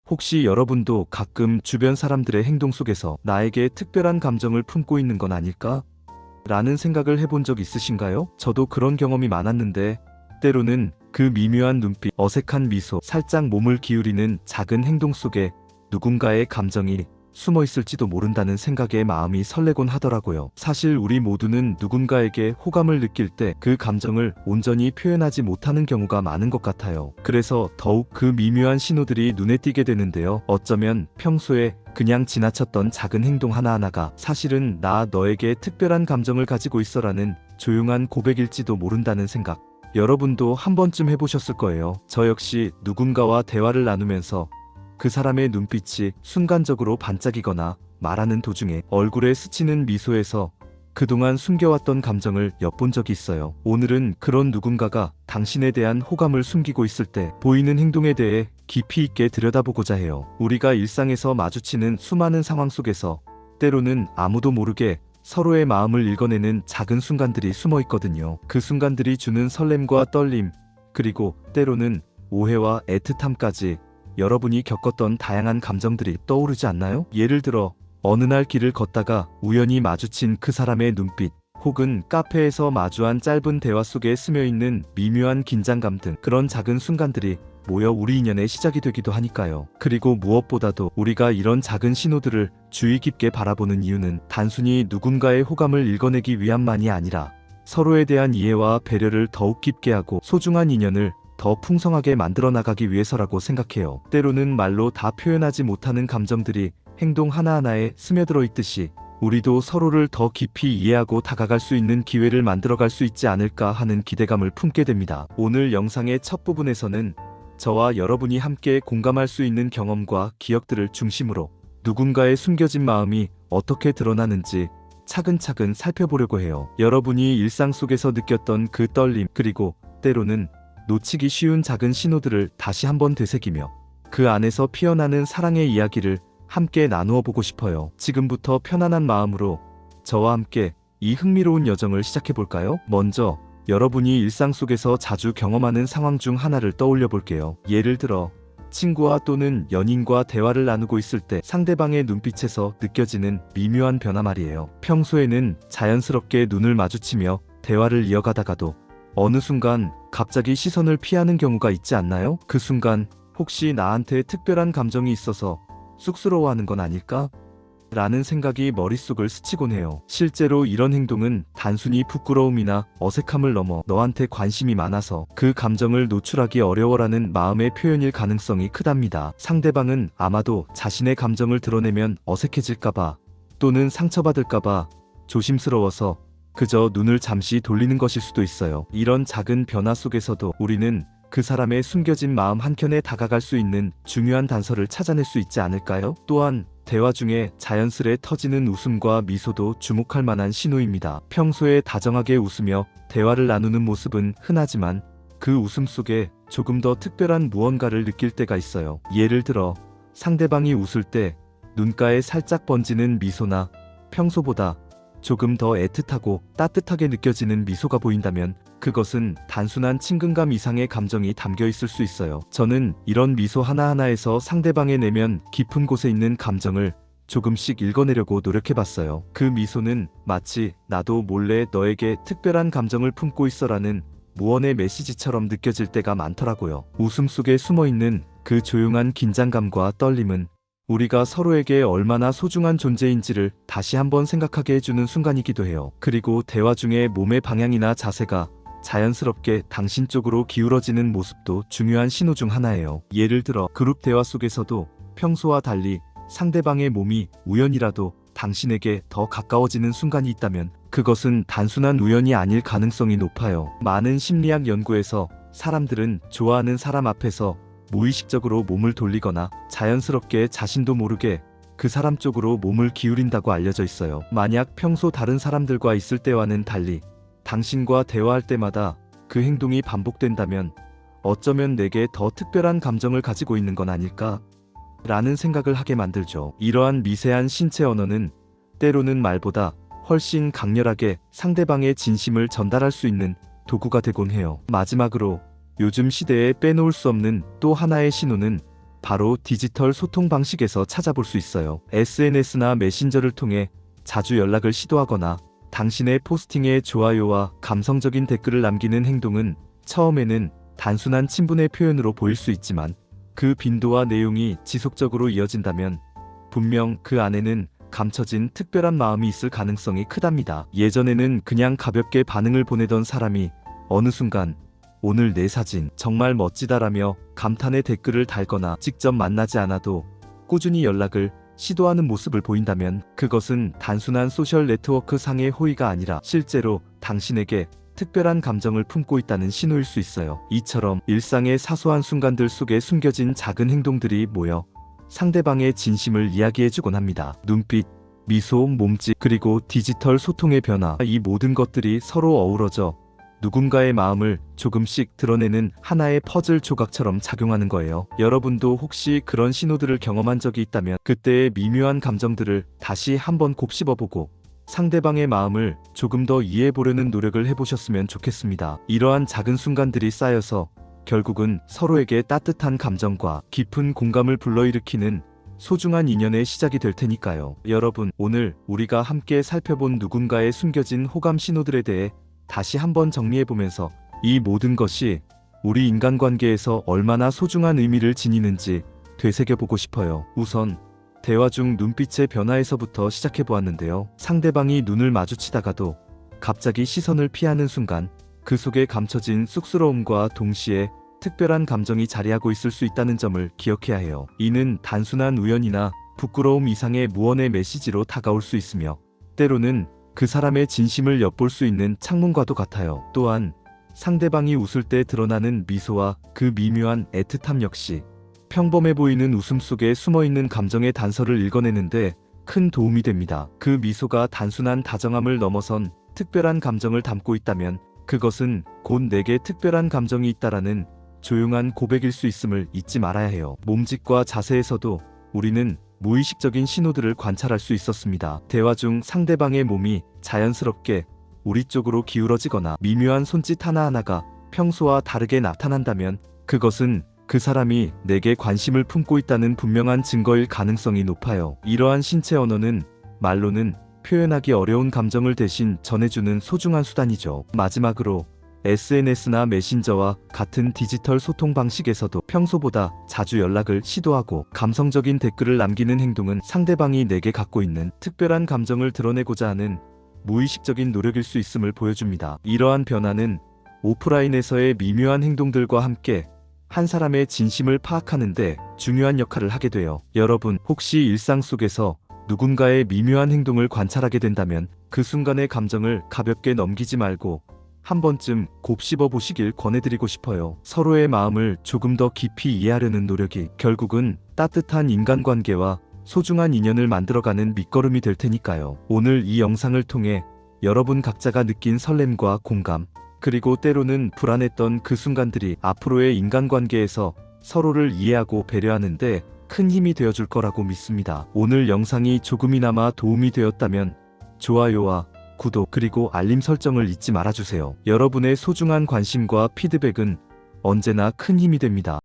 혹시 여러분도 가끔 주변 사람들의 행동 속에서 나에게 특별한 감정을 품고 있는 건 아닐까? 라는 생각을 해본 적 있으신가요? 저도 그런 경험이 많았는데, 때로는 그 미묘한 눈빛, 어색한 미소, 살짝 몸을 기울이는 작은 행동 속에 누군가의 감정이 숨어 있을지도 모른다는 생각에 마음이 설레곤 하더라고요. 사실 우리 모두는 누군가에게 호감을 느낄 때 그 감정을 온전히 표현하지 못하는 경우가 많은 것 같아요. 그래서 더욱 그 미묘한 신호들이 눈에 띄게 되는데요. 어쩌면 평소에 그냥 지나쳤던 작은 행동 하나하나가 사실은 나 너에게 특별한 감정을 가지고 있어라는 조용한 고백일지도 모른다는 생각. 여러분도 한 번쯤 해보셨을 거예요. 저 역시 누군가와 대화를 나누면서 그 사람의 눈빛이 순간적으로 반짝이거나 말하는 도중에 얼굴에 스치는 미소에서 그동안 숨겨왔던 감정을 엿본 적이 있어요. 오늘은 그런 누군가가 당신에 대한 호감을 숨기고 있을 때 보이는 행동에 대해 깊이 있게 들여다보고자 해요. 우리가 일상에서 마주치는 수많은 상황 속에서 때로는 아무도 모르게 서로의 마음을 읽어내는 작은 순간들이 숨어 있거든요. 그 순간들이 주는 설렘과 떨림, 그리고 때로는 오해와 애틋함까지 여러분이 겪었던 다양한 감정들이 떠오르지 않나요? 예를 들어 어느 날 길을 걷다가 우연히 마주친 그 사람의 눈빛, 혹은 카페에서 마주한 짧은 대화 속에 스며있는 미묘한 긴장감 등 그런 작은 순간들이 모여 우리 인연의 시작이 되기도 하니까요. 그리고 무엇보다도 우리가 이런 작은 신호들을 주의 깊게 바라보는 이유는 단순히 누군가의 호감을 읽어내기 위함만이 아니라 서로에 대한 이해와 배려를 더욱 깊게 하고 소중한 인연을 더 풍성하게 만들어 나가기 위해서라고 생각해요. 때로는 말로 다 표현하지 못하는 감정들이 행동 하나하나에 스며들어 있듯이 우리도 서로를 더 깊이 이해하고 다가갈 수 있는 기회를 만들어갈 수 있지 않을까 하는 기대감을 품게 됩니다. 오늘 영상의 첫 부분에서는 저와 여러분이 함께 공감할 수 있는 경험과 기억들을 중심으로 누군가의 숨겨진 마음이 어떻게 드러나는지 차근차근 살펴보려고 해요. 여러분이 일상 속에서 느꼈던 그 떨림, 그리고 때로는 놓치기 쉬운 작은 신호들을 다시 한번 되새기며 그 안에서 피어나는 사랑의 이야기를 함께 나누어 보고 싶어요. 지금부터 편안한 마음으로 저와 함께 이 흥미로운 여정을 시작해 볼까요? 먼저 여러분이 일상 속에서 자주 경험하는 상황 중 하나를 떠올려 볼게요. 예를 들어 친구와 또는 연인과 대화를 나누고 있을 때 상대방의 눈빛에서 느껴지는 미묘한 변화 말이에요. 평소에는 자연스럽게 눈을 마주치며 대화를 이어가다가도 어느 순간 갑자기 시선을 피하는 경우가 있지 않나요? 그 순간 혹시 나한테 특별한 감정이 있어서 쑥스러워하는 건 아닐까? 라는 생각이 머릿속을 스치곤 해요. 실제로 이런 행동은 단순히 부끄러움이나 어색함을 넘어 너한테 관심이 많아서 그 감정을 노출하기 어려워라는 마음의 표현일 가능성이 크답니다. 상대방은 아마도 자신의 감정을 드러내면 어색해질까봐 또는 상처받을까봐 조심스러워서 그저 눈을 잠시 돌리는 것일 수도 있어요. 이런 작은 변화 속에서도 우리는 그 사람의 숨겨진 마음 한켠에 다가갈 수 있는 중요한 단서를 찾아낼 수 있지 않을까요? 또한 대화 중에 자연스레 터지는 웃음과 미소도 주목할 만한 신호입니다. 평소에 다정하게 웃으며 대화를 나누는 모습은 흔하지만 그 웃음 속에 조금 더 특별한 무언가를 느낄 때가 있어요. 예를 들어 상대방이 웃을 때 눈가에 살짝 번지는 미소나 평소보다 조금 더 애틋하고 따뜻하게 느껴지는 미소가 보인다면 그것은 단순한 친근감 이상의 감정이 담겨 있을 수 있어요. 저는 이런 미소 하나하나에서 상대방의 내면 깊은 곳에 있는 감정을 조금씩 읽어내려고 노력해봤어요. 그 미소는 마치 나도 몰래 너에게 특별한 감정을 품고 있어라는 무언의 메시지처럼 느껴질 때가 많더라고요. 웃음 속에 숨어있는 그 조용한 긴장감과 떨림은 우리가 서로에게 얼마나 소중한 존재인지를 다시 한번 생각하게 해주는 순간이기도 해요. 그리고 대화 중에 몸의 방향이나 자세가 자연스럽게 당신 쪽으로 기울어지는 모습도 중요한 신호 중 하나예요. 예를 들어 그룹 대화 속에서도 평소와 달리 상대방의 몸이 우연이라도 당신에게 더 가까워지는 순간이 있다면 그것은 단순한 우연이 아닐 가능성이 높아요. 많은 심리학 연구에서 사람들은 좋아하는 사람 앞에서 무의식적으로 몸을 돌리거나 자연스럽게 자신도 모르게 그 사람 쪽으로 몸을 기울인다고 알려져 있어요. 만약 평소 다른 사람들과 있을 때와는 달리 당신과 대화할 때마다 그 행동이 반복된다면 어쩌면 내게 더 특별한 감정을 가지고 있는 건 아닐까? 라는 생각을 하게 만들죠. 이러한 미세한 신체 언어는 때로는 말보다 훨씬 강렬하게 상대방의 진심을 전달할 수 있는 도구가 되곤 해요. 마지막으로 요즘 시대에 빼놓을 수 없는 또 하나의 신호는 바로 디지털 소통 방식에서 찾아볼 수 있어요. SNS나 메신저를 통해 자주 연락을 시도하거나 당신의 포스팅에 좋아요와 감성적인 댓글을 남기는 행동은 처음에는 단순한 친분의 표현으로 보일 수 있지만 그 빈도와 내용이 지속적으로 이어진다면 분명 그 안에는 감춰진 특별한 마음이 있을 가능성이 크답니다. 예전에는 그냥 가볍게 반응을 보내던 사람이 어느 순간 오늘 내 사진 정말 멋지다라며 감탄의 댓글을 달거나 직접 만나지 않아도 꾸준히 연락을 시도하는 모습을 보인다면 그것은 단순한 소셜 네트워크 상의 호의가 아니라 실제로 당신에게 특별한 감정을 품고 있다는 신호일 수 있어요. 이처럼 일상의 사소한 순간들 속에 숨겨진 작은 행동들이 모여 상대방의 진심을 이야기해주곤 합니다. 눈빛, 미소, 몸짓, 그리고 디지털 소통의 변화, 이 모든 것들이 서로 어우러져 누군가의 마음을 조금씩 드러내는 하나의 퍼즐 조각처럼 작용하는 거예요. 여러분도 혹시 그런 신호들을 경험한 적이 있다면 그때의 미묘한 감정들을 다시 한번 곱씹어보고 상대방의 마음을 조금 더 이해해보려는 노력을 해보셨으면 좋겠습니다. 이러한 작은 순간들이 쌓여서 결국은 서로에게 따뜻한 감정과 깊은 공감을 불러일으키는 소중한 인연의 시작이 될 테니까요. 여러분, 오늘 우리가 함께 살펴본 누군가의 숨겨진 호감 신호들에 대해 다시 한번 정리해보면서 이 모든 것이 우리 인간관계에서 얼마나 소중한 의미를 지니는지 되새겨보고 싶어요. 우선 대화 중 눈빛의 변화에서부터 시작해보았는데요. 상대방이 눈을 마주치다가도 갑자기 시선을 피하는 순간 그 속에 감춰진 쑥스러움과 동시에 특별한 감정이 자리하고 있을 수 있다는 점을 기억해야 해요. 이는 단순한 우연이나 부끄러움 이상의 무언의 메시지로 다가올 수 있으며 때로는 그 사람의 진심을 엿볼 수 있는 창문과도 같아요. 또한 상대방이 웃을 때 드러나는 미소와 그 미묘한 애틋함 역시 평범해 보이는 웃음 속에 숨어있는 감정의 단서를 읽어내는데 큰 도움이 됩니다. 그 미소가 단순한 다정함을 넘어선 특별한 감정을 담고 있다면 그것은 곧 내게 특별한 감정이 있다라는 조용한 고백일 수 있음을 잊지 말아야 해요. 몸짓과 자세에서도 우리는 무의식적인 신호들을 관찰할 수 있었습니다. 대화 중 상대방의 몸이 자연스럽게 우리 쪽으로 기울어지거나 미묘한 손짓 하나하나가 평소와 다르게 나타난다면 그것은 그 사람이 내게 관심을 품고 있다는 분명한 증거일 가능성이 높아요. 이러한 신체 언어는 말로는 표현하기 어려운 감정을 대신 전해주는 소중한 수단이죠. 마지막으로 SNS나 메신저와 같은 디지털 소통 방식에서도 평소보다 자주 연락을 시도하고 감성적인 댓글을 남기는 행동은 상대방이 내게 갖고 있는 특별한 감정을 드러내고자 하는 무의식적인 노력일 수 있음을 보여줍니다. 이러한 변화는 오프라인에서의 미묘한 행동들과 함께 한 사람의 진심을 파악하는 데 중요한 역할을 하게 돼요. 여러분, 혹시 일상 속에서 누군가의 미묘한 행동을 관찰하게 된다면 그 순간의 감정을 가볍게 넘기지 말고 한 번쯤 곱씹어 보시길 권해드리고 싶어요. 서로의 마음을 조금 더 깊이 이해하려는 노력이 결국은 따뜻한 인간관계와 소중한 인연을 만들어가는 밑거름이 될 테니까요. 오늘 이 영상을 통해 여러분 각자가 느낀 설렘과 공감, 그리고 때로는 불안했던 그 순간들이 앞으로의 인간관계에서 서로를 이해하고 배려하는데 큰 힘이 되어줄 거라고 믿습니다. 오늘 영상이 조금이나마 도움이 되었다면 좋아요와 구독 그리고 알림 설정을 잊지 말아주세요. 여러분의 소중한 관심과 피드백은 언제나 큰 힘이 됩니다.